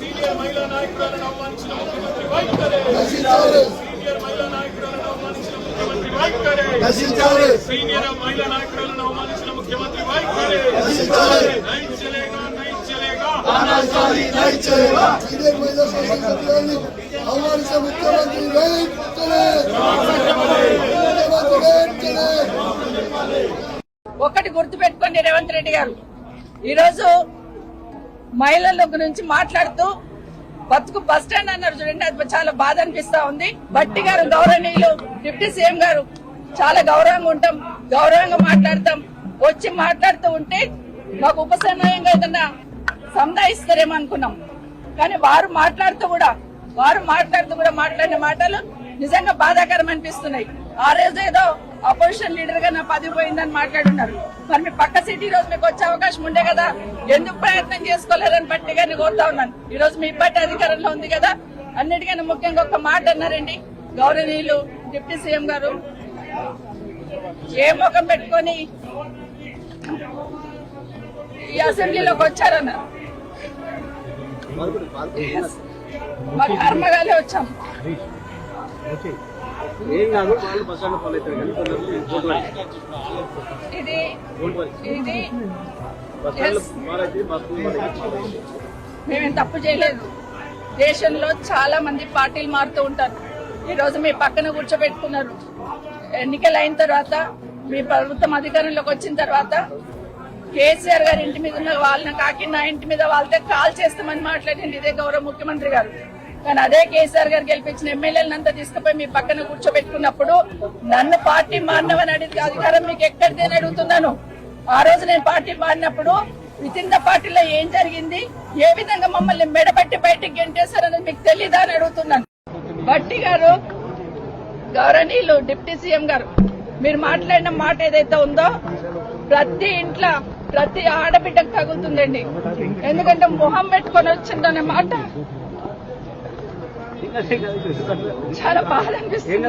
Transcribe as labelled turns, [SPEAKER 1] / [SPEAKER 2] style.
[SPEAKER 1] Senior మహిళా నాయకురాలను అవమానించిన ముఖ్యమంత్రి వైఖరి. సీనియర్ మహిళా నాయకురాలను అవమానించిన ముఖ్యమంత్రి వైఖరి. సీనియర్ మహిళా నాయకురాలను అవమానించిన ముఖ్యమంత్రి వైఖరి. नहीं चलेगा नहीं चलेगा नहीं चलेगा.
[SPEAKER 2] సీనియర్ మహిళా సంఘ సభ్యులను అవమానించిన ముఖ్యమంత్రి
[SPEAKER 3] ఒకటి గుర్తు పెట్టుకోండి రేవంత్ రెడ్డి గారు, ఈరోజు మహిళల గురించి మాట్లాడుతూ బతుకు బస్ స్టాండ్ అన్నారు చూడండి, అది చాలా బాధ అనిపిస్తా ఉంది. భట్టి గారు గౌరవనీయులు డిప్యూటీ సీఎం గారు చాలా గౌరవంగా ఉంటాం, గౌరవంగా మాట్లాడతాం. వచ్చి మాట్లాడుతూ ఉంటే మాకు ఉపసంహయంగా ఏదన్నా సంధాయిస్తారేమో అనుకున్నాం. కానీ వారు మాట్లాడుతూ కూడా మాట్లాడిన మాటలు నిజంగా బాధాకరం అనిపిస్తున్నాయి. ఆ రోజు ఏదో అపోజిషన్ లీడర్ గా నా పదవి పోయిందని మాట్లాడున్నారు. మరి మీ పక్క సిటీ రోజు మీకు వచ్చే అవకాశం ఉండే కదా, ఎందుకు ప్రయత్నం చేసుకోలేదని బట్టి గారిని కోరుతా ఉన్నాను. ఈ రోజు మీ బట్టి అధికారంలో ఉంది కదా, అన్నిటికన్నా ముఖ్యంగా ఒక మాట అన్నారండి గౌరవనీయులు డిప్యూటీ సీఎం గారు. ఏ ముఖం పెట్టుకొని ఈ అసెంబ్లీలోకి వచ్చారన్నారు. మా కర్మగాలే వచ్చాం. ఇది మేమేం తప్పు చేయలేదు. దేశంలో చాలా మంది పార్టీలు మారుతూ ఉంటారు. ఈ రోజు మీ పక్కన కూర్చోబెట్టుకున్నారు. ఎన్నికలు అయిన తర్వాత మీ ప్రభుత్వం అధికారంలోకి వచ్చిన తర్వాత కేసీఆర్ గారి ఇంటి మీద ఉన్న వాళ్ళని కాకి నా ఇంటి మీద వాళ్ళతో కాల్ చేస్తామని మాట్లాడింది ఇదే గౌరవ ముఖ్యమంత్రి గారు. కానీ అదే కేసీఆర్ గారు గెలిపించిన ఎమ్మెల్యేలంతా తీసుకుపోయి మీ పక్కన కూర్చోబెట్టుకున్నప్పుడు నన్ను పార్టీ మారినవని అడిగి అధికారం మీకు ఎక్కడిదని అడుగుతున్నాను. ఆ రోజు నేను పార్టీ మారినప్పుడు విత్ ఇన్ ద పార్టీలో ఏం జరిగింది, ఏ విధంగా మమ్మల్ని మెడబట్టి బయటికి గెంటేశారనేది మీకు తెలీదా అని అడుగుతున్నాను. భట్టి గారు గౌరవనీయులు డిప్యూటీ సీఎం గారు, మీరు మాట్లాడిన మాట ఏదైతే ఉందో ప్రతి ఇంట్లో ప్రతి ఆడబిడ్డకు తగులుతుందండి. ఎందుకంటే మొహం పెట్టుకొని వచ్చిందనే మాట చాలా బాధ అనిపిస్తుంది.